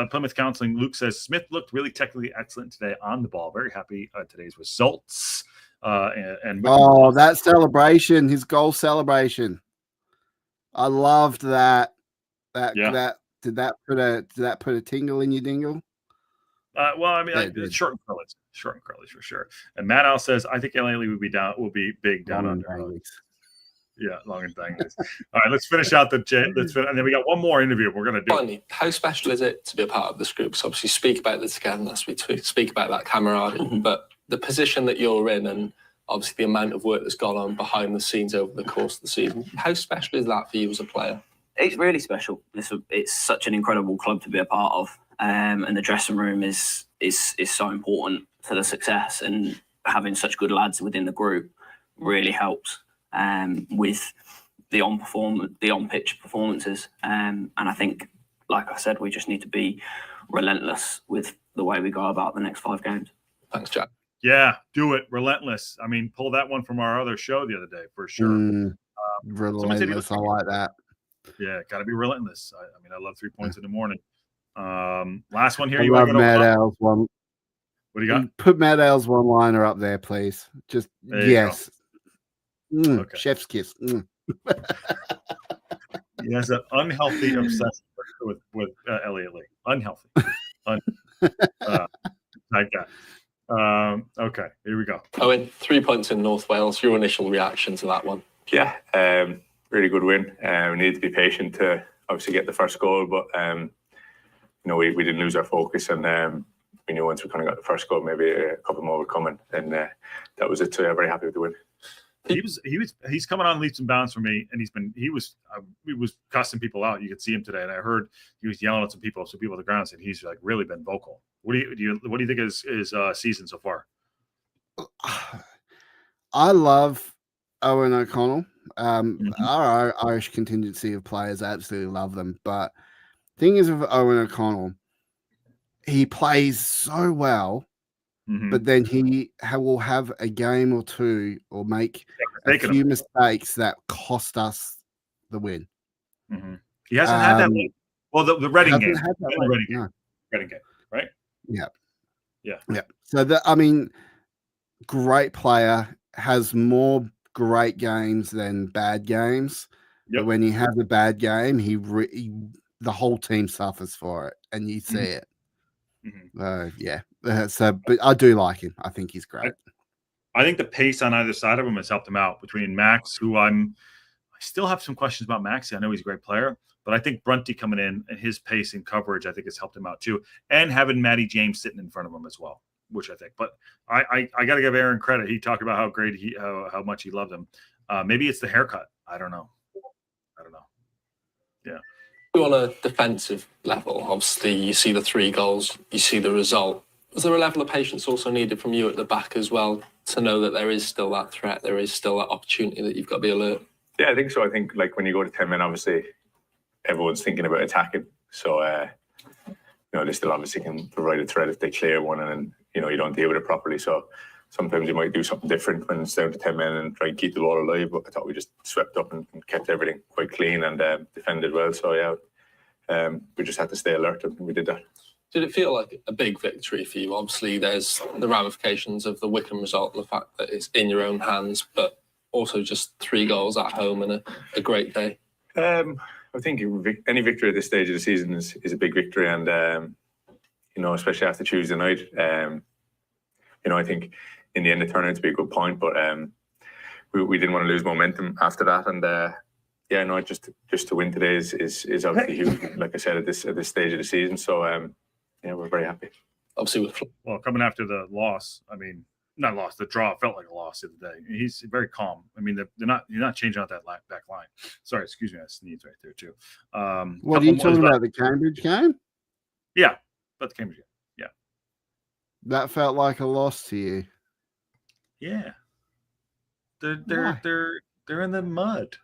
Plymouth Counseling, Luke says, Smith looked really technically excellent today on the ball. Very happy today's results. That celebration, his goal celebration. I loved that. Did that put a tingle in your dingle? Well, I mean, it's short and curly for sure. And Matt Al says, I think LA will be big down under. Yeah, long and dangly. All right, let's finish out and then we got one more interview we're going to do. Finally, how special is it to be a part of this group? So obviously speak about the togetherness, we speak about that camaraderie, but the position that you're in and obviously the amount of work that's gone on behind the scenes over the course of the season, how special is that for you as a player? It's really special. It's such an incredible club to be a part of, and the dressing room is so important to the success, and having such good lads within the group really helps with the on-pitch performances. And I think, like I said, we just need to be relentless with the way we go about the next 5 games. Thanks, Jack. Yeah, do it. Relentless. I mean, pull that one from our other show the other day for sure. Relentless. I like that. Yeah, got to be relentless. I mean, I love 3 points in the morning. Last one here. I love Matt Al's one. What do you got? Put Matt Al's one-liner up there, please. Just yes. Okay. Chef's kiss. He has an unhealthy obsession with Elliot Lee. Unhealthy. Like that. Okay, here we go. Owen, 3 points in North Wales. Your initial reaction to that one? Yeah, really good win. We needed to be patient to obviously get the first goal, but we didn't lose our focus, and we knew once we kind of got the first goal, maybe a couple more would come in, and that was it. So very happy with the win. He's coming on leaps and bounds for me, and he was cussing people out. You could see him today, and I heard he was yelling at some people on the ground, said he's like really been vocal. What do you think is his season so far? I love Eoghan O'Connell. Our Irish contingency of players, I absolutely love them. But thing is with Eoghan O'Connell, he plays so well. Mm-hmm. But then he will have a game or two or make a few mistakes that cost us the win. Mm-hmm. He hasn't had that late. Well, the Reading game. Reading game, right? Yeah. Yeah. So, great player, has more great games than bad games. Yep. But when he has a bad game, the whole team suffers for it, and you see it. Mm-hmm. But I do like him. I think he's great. I think the pace on either side of him has helped him out. Between Max, who I still have some questions about Maxi. I know he's a great player, but I think Brunty coming in and his pace and coverage, I think has helped him out too. And having Matty James sitting in front of him as well. which I think. But I got to give Aaron credit. He talked about how great how much he loved him. Maybe it's the haircut. I don't know. Yeah. On a defensive level, obviously you see the 3 goals, you see the result. Was there a level of patience also needed from you at the back as well to know that there is still that threat, there is still that opportunity that you've got to be alert? Yeah, I think so. I think like when you go to 10 men, obviously everyone's thinking about attacking. So they still obviously can provide a threat if they clear one, and then you don't deal with it properly. So sometimes you might do something different when it's down to 10 men and try and keep the ball alive. But I thought we just swept up and kept everything quite clean and defended well. So yeah, we just had to stay alert, and we did that. Did it feel like a big victory for you? Obviously, there's the ramifications of the Wycombe result, the fact that it's in your own hands, but also just 3 goals at home and a great day. I think any victory at this stage of the season is a big victory, and especially after Tuesday night. I think in the end it turned out to be a good point, but we didn't want to lose momentum after that, and just to win today is obviously huge. Like I said, at this stage of the season, so we're very happy. Obviously, coming after the loss, I mean, not loss, the draw felt like a loss the other day. He's very calm. I mean, you're not changing out that back line. Sorry, excuse me, I sneezed right there too. What are you talking about? The Cambridge game? Yeah, about the Cambridge game. Yeah, that felt like a loss to you. Yeah, they're in the mud.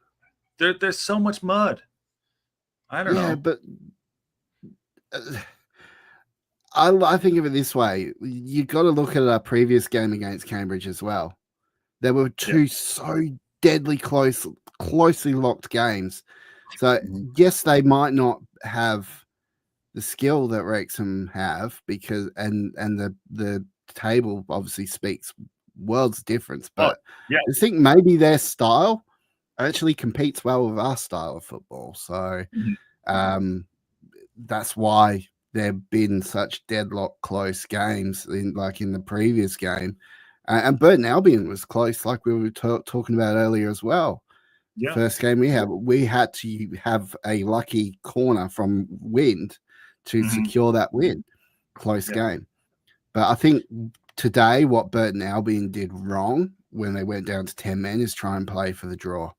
There's so much mud. I don't know, but I think of it this way. You got to look at our previous game against Cambridge as well. There were 2 so deadly closely locked games. So yes, they might not have the skill that Wrexham have, because and the table obviously speaks worlds difference. But I think maybe their style actually competes well with our style of football. So that's why there have been such deadlock close games in the previous game. And Burton Albion was close, like we were talking about earlier as well. Yeah. First game we had to have a lucky corner from Wind to secure that win. Close game. But I think today what Burton Albion did wrong when they went down to 10 men is try and play for the draw.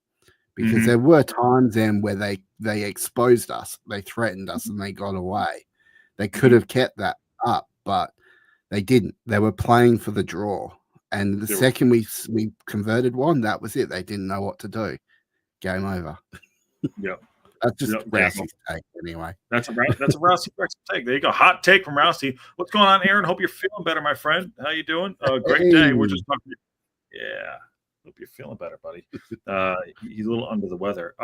Because there were times then where they exposed us, they threatened us, and they got away. They could have kept that up, but they didn't. They were playing for the draw. And the second we converted one, that was it. They didn't know what to do. Game over. Yeah. That's just Rousey's take anyway. That's a Rousey take. There you go. Hot take from Rousey. What's going on, Aaron? Hope you're feeling better, my friend. How you doing? Great day. We're just talking. Yeah. Hope you're feeling better, buddy. He's a little under the weather.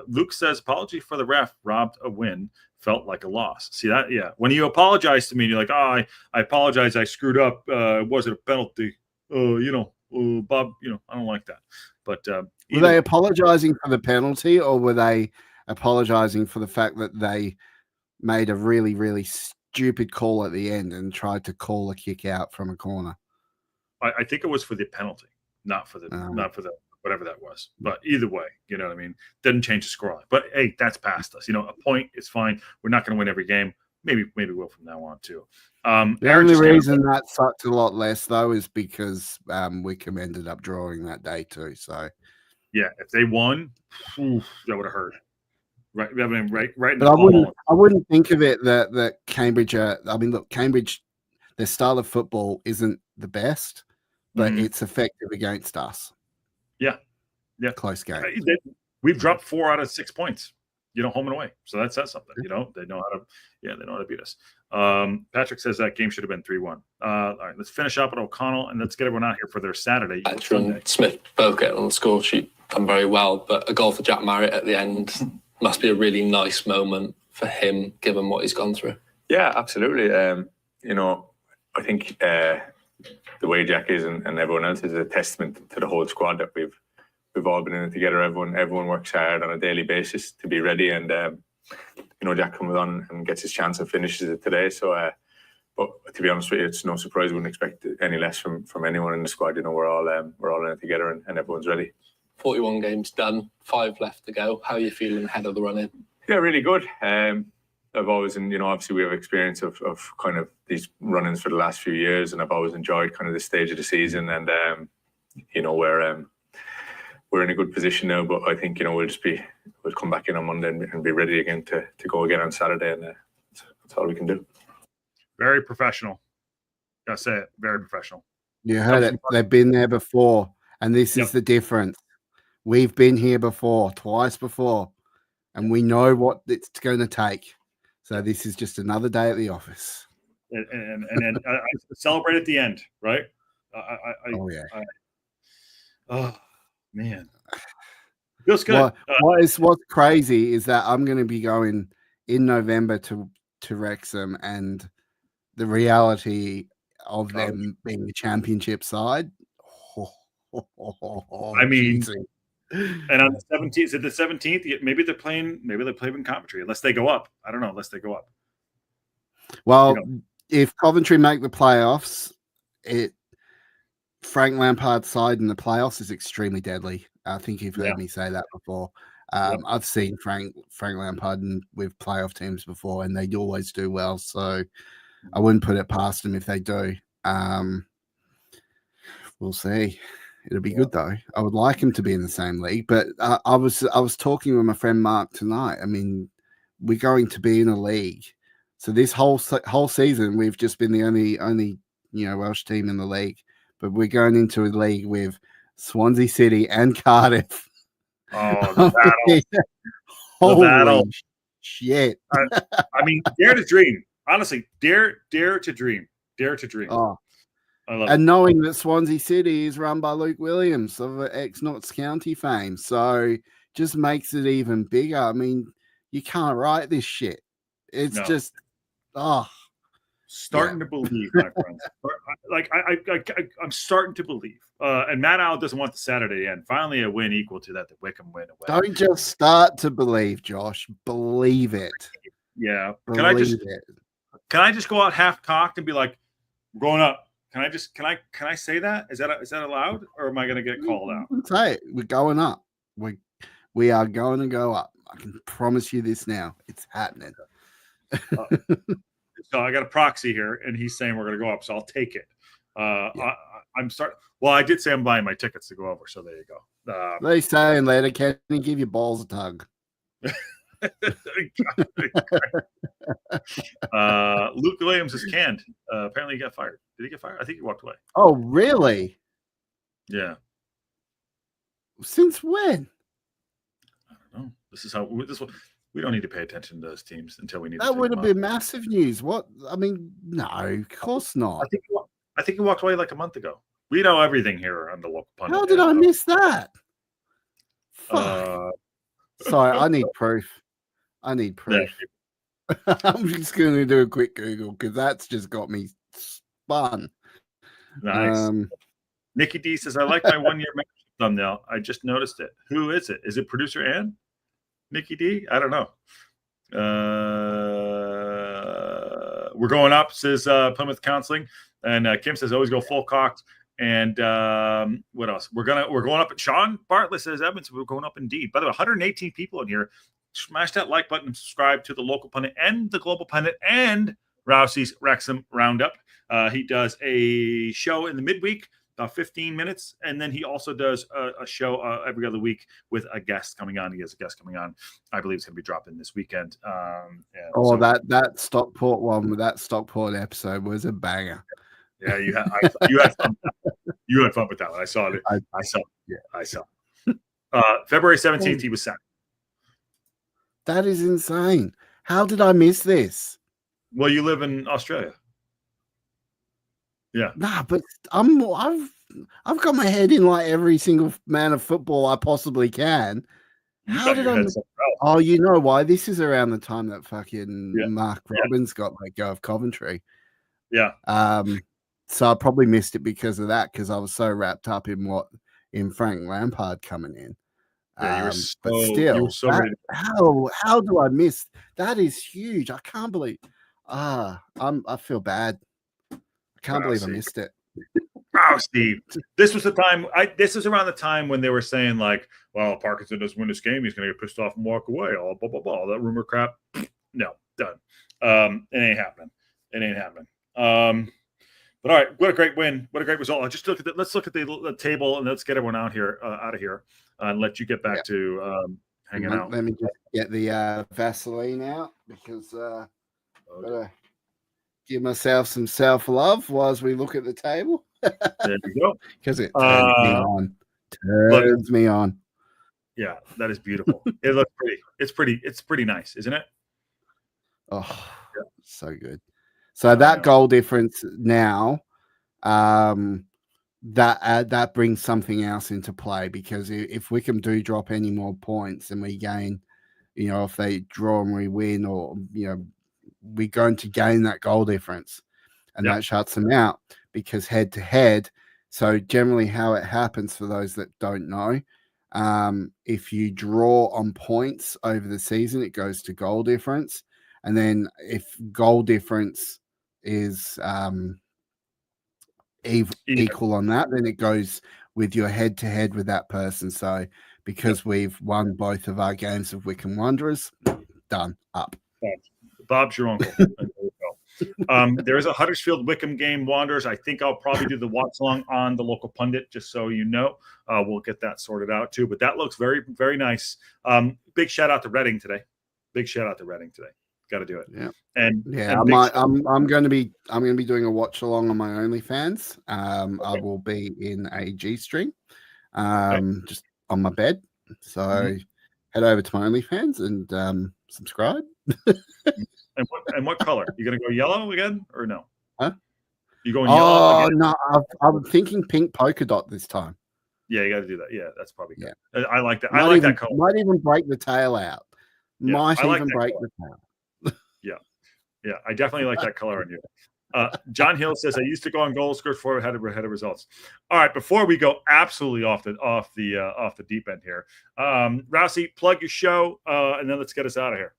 Luke says, apology for the ref, robbed a win, felt like a loss. See that? Yeah. When you apologize to me, you're like, I apologize, I screwed up. Was it a penalty? Bob, I don't like that. But were they apologizing for the penalty, or were they apologizing for the fact that they made a really, really stupid call at the end and tried to call a kick out from a corner? I think it was for the penalty. Not for the whatever that was, but either way, you know what I mean. Didn't change the scoreline, but hey, that's past us. A point is fine. We're not going to win every game. Maybe we'll from now on too. The only reason that sucked a lot less though is because Wycombe ended up drawing that day too. So yeah, if they won, that would have hurt. Right, I mean, right. But I wouldn't think of it that Cambridge. Look, Cambridge, their style of football isn't the best. But it's effective against us. Yeah. Close game. We've dropped 4 out of 6 points, home and away. So that says something. They know how to beat us. Patrick says that game should have been 3-1. All right, let's finish up at O'Connell and let's get everyone out here for their Saturday. Thatcher and Smith both getting on the score sheet done very well, but a goal for Jack Marriott at the end must be a really nice moment for him, given what he's gone through. Yeah, absolutely. I think the way Jack is and everyone else is a testament to the whole squad that we've all been in it together. Everyone works hard on a daily basis to be ready, and Jack comes on and gets his chance and finishes it today. So, but to be honest with you, it's no surprise. We wouldn't expect any less from anyone in the squad. We're all in it together, and everyone's ready. 41 games done, 5 left to go. How are you feeling ahead of the run-in? Yeah, really good. I've always, and obviously we have experience of kind of these run-ins for the last few years, and I've always enjoyed kind of this stage of the season. And we're in a good position now, but I think we'll come back in on Monday and be ready again to go again on Saturday, and that's all we can do. Very professional. Gotta say it. Very professional. You heard it. They've been there before, and this is the difference. We've been here before, twice before, and we know what it's going to take. So this is just another day at the office. And then I celebrate at the end, right? Oh man, feels good. What's crazy is that I'm going to be going in November to Wrexham, and the reality of them being a championship side. I mean, and on the 17th, is it the 17th? Maybe they're playing in Coventry, unless they go up. I don't know, unless they go up. Well, if Coventry make the playoffs, Frank Lampard's side in the playoffs is extremely deadly. I think you've heard me say that before. I've seen Frank Lampard with playoff teams before, and they always do well. So I wouldn't put it past them if they do. We'll see. It'll be good though. I would like him to be in the same league, but I was talking with my friend Mark tonight. I mean, we're going to be in a league. So this whole season, we've just been the only Welsh team in the league, but we're going into a league with Swansea City and Cardiff. Oh, the battle! Holy shit! I mean, dare to dream. Honestly, dare to dream. Dare to dream. Oh, I love and it. knowing that Swansea City is run by Luke Williams of ex-Notts County fame, so just makes it even bigger. I mean, you can't write this shit. It's just starting to believe, my friends. Like I'm starting to believe. And Matt Al doesn't want the Saturday end. Finally, a win equal to that, the Wycombe win away. Don't just start to believe, Josh. Believe it. Yeah. Believe Can I just go out half cocked and be like, "I'm going up"? Can I say that? Is that allowed, or am I going to get called out? Say it. We're going up. We are going to go up. I can promise you this now. It's happening. So I got a proxy here, and he's saying we're going to go up, so I'll take it. I'm starting. Well, I did say I'm buying my tickets to go over, so there you go. They say in later, can you give your balls a tug? Luke Williams is canned. Apparently, he got fired. Did he get fired? I think he walked away. Oh, really? Yeah. Since when? I don't know. This is how we don't need to pay attention to those teams until we need. That would have been massive news. What? I mean, no, of course not. I think he walked away like a month ago. We know everything here on the local pundit. How did I miss that? Fuck. Sorry, I need proof. Yeah. I'm just going to do a quick Google because that's just got me spun. Nice. Nikki D says, I like my 1-year membership thumbnail. I just noticed it. Who is it? Is it producer Ann? Nikki D? I don't know. We're going up, says Plymouth Counseling. And Kim says, always go full cocked. And what else? We're going up. Sean Bartlett says, Evans, we're going up indeed. By the way, 118 people in here. Smash that like button and subscribe to the local pundit and the global pundit and Rousey's Wrexham Roundup. He does a show in the midweek, about 15 minutes, and then he also does a show every other week with a guest coming on. He has a guest coming on. I believe it's going to be dropping this weekend. That Stockport one with that Stockport episode was a banger. Yeah, you had fun. You had fun with that one. I saw it. I saw. February 17th, he was sacked. That is insane. How did I miss this? Well, you live in Australia. Yeah. Nah, but I've got my head in like every single man of football I possibly can. How did I? Oh, you know why? This is around the time that fucking Mark Robbins got let go of Coventry. Yeah. So I probably missed it because of that, because I was so wrapped up in Frank Lampard coming in. Yeah, but still, how do I miss? That is huge. I can't believe. I feel bad. I can't believe I missed it. Wow, Steve. This was the time. This is around the time when they were saying like, "Well, Parkinson doesn't win this game. He's going to get pissed off and walk away." All blah blah blah. All that rumor crap. No, done. It ain't happening. It ain't happening. But all right, what a great win! What a great result! Just look at let's look at the table and let's get everyone out of here, and let you get back to hanging out. Let me just get the Vaseline out because gotta give myself some self-love whilst we look at the table. There you go. Because it turns me on. Turns me on. Yeah, that is beautiful. It looks pretty. It's pretty nice, isn't it? Oh, so good. So that goal difference now, that brings something else into play, because if Wycombe do drop any more points and we gain, if they draw and we win, or we're going to gain that goal difference, and that shuts them out, because head to head. So generally, how it happens, for those that don't know, if you draw on points over the season, it goes to goal difference, and then if goal difference is equal on that, then it goes with your head to head with that person. So because we've won both of our games of Wycombe Wanderers, done, up. Bob's your uncle. There is a Huddersfield Wycombe game, Wanderers. I think I'll probably do the watch along on the local pundit, just so you know. We'll get that sorted out too. But that looks very, very nice. Big shout out to Reading today. Got to do it. Yeah. And I'm going to be doing a watch along on my OnlyFans. I will be in a G-string, just on my bed. So head over to my OnlyFans and subscribe. And what color? You gonna go yellow again or no? Huh? You going yellow? Oh no, I'm thinking pink polka dot this time. Yeah, you got to do that. Yeah, that's probably good. Yeah. I like that. I like that color. Might even break the tail out. Yeah, might like even break the tail. Yeah, I definitely like that color on you. John Hill says, I used to go on goal scored for ahead of results. All right, before we go absolutely off the deep end here, Rousey, plug your show, and then let's get us out of here.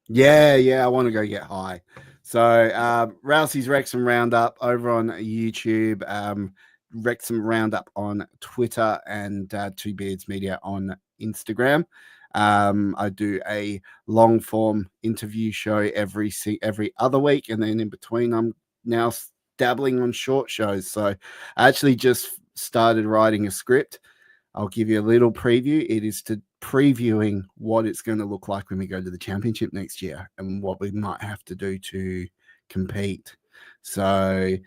Yeah, I want to go get high. So Rousey's Wrexham Roundup over on YouTube, Wrexham Roundup on Twitter, and Two Beards Media on Instagram. I do a long form interview show every other week, and then in between I'm now dabbling on short shows. So I actually just started writing a script. I'll give you a little preview. It is to previewing what it's going to look like when we go to the championship next year, and what we might have to do to compete. So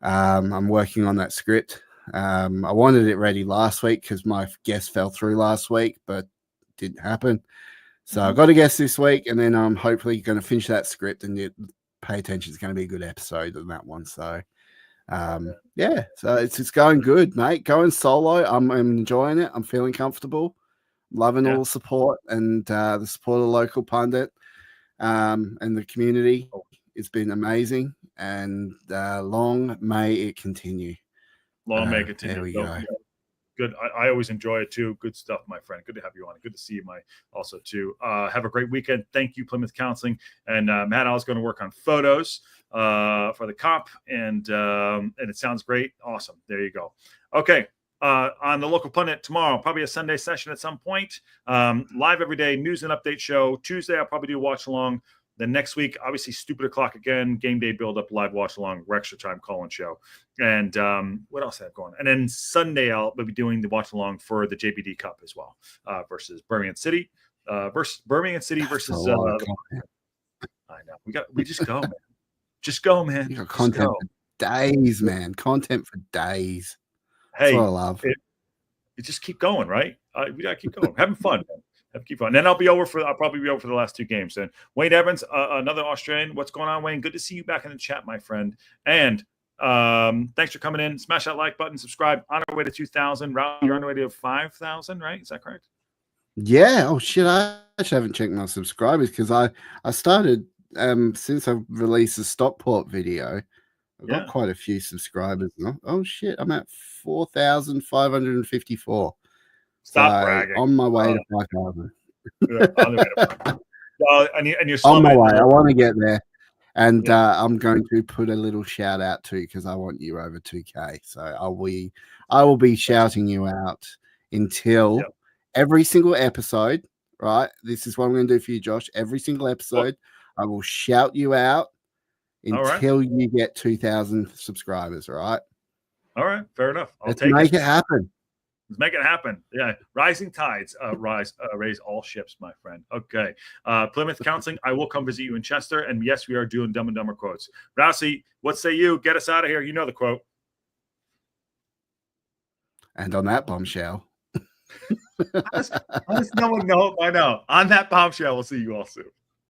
I'm working on that script. I wanted it ready last week because my guest fell through last week, but didn't happen. So I've got a guest this week, and then I'm hopefully going to finish that script, and pay attention. It's going to be a good episode on that one. So so it's going good, mate. Going solo, I'm enjoying it. I'm feeling comfortable, loving all the support and the support of the local pundit and the community. It's been amazing, and long may it continue. Long may it continue. There we go. Good. I always enjoy it too. Good stuff, my friend. Good to have you on. Good to see you, also too. Have a great weekend. Thank you, Plymouth Counseling. And Matt, I was going to work on photos for the comp, and it sounds great. Awesome. There you go. Okay. On the local pundit tomorrow, probably a Sunday session at some point. Live every day, news and update show. Tuesday, I'll probably do watch along. Then next week, obviously, Stupid O'Clock again, game day build up, live watch along, extra time call-in show. And what else I have going? And then Sunday, I'll be doing the watch along for the JBD Cup as well, versus Birmingham City. Versus I know. We just go, man. Just go, man. You got content for days, man. Content for days. Hey, that's what I love. It just keep going, right? We gotta keep going. Having fun, man. Keep on. And then I'll probably be over for the last two games. And Wayne Evans, another Australian. What's going on, Wayne? Good to see you back in the chat, my friend. And thanks for coming in. Smash that like button, subscribe. On our way to 2,000. You're on the way to 5,000, right? Is that correct? Yeah. Oh shit! I actually haven't checked my subscribers because I started since I released the Stockport video. I've got quite a few subscribers. Oh shit! I'm at 4,554. Stop bragging. On my way to 5,000. Well, and you're on my way. I want to get there. And I'm going to put a little shout out too, because I want you over 2K. So I will be shouting you out until every single episode, right? This is what I'm going to do for you, Josh. Every single episode, I will shout you out until you get 2,000 subscribers, right? All right, fair enough. Let's make it happen. Let's make it happen. Yeah, rising tides raise all ships, my friend. Okay, Plymouth Counseling. I will come visit you in Chester, and yes, we are doing Dumb and Dumber quotes. Rousey, what say you? Get us out of here. You know the quote. And on that bombshell. How does no one know? I know. On that bombshell, we'll see you all soon.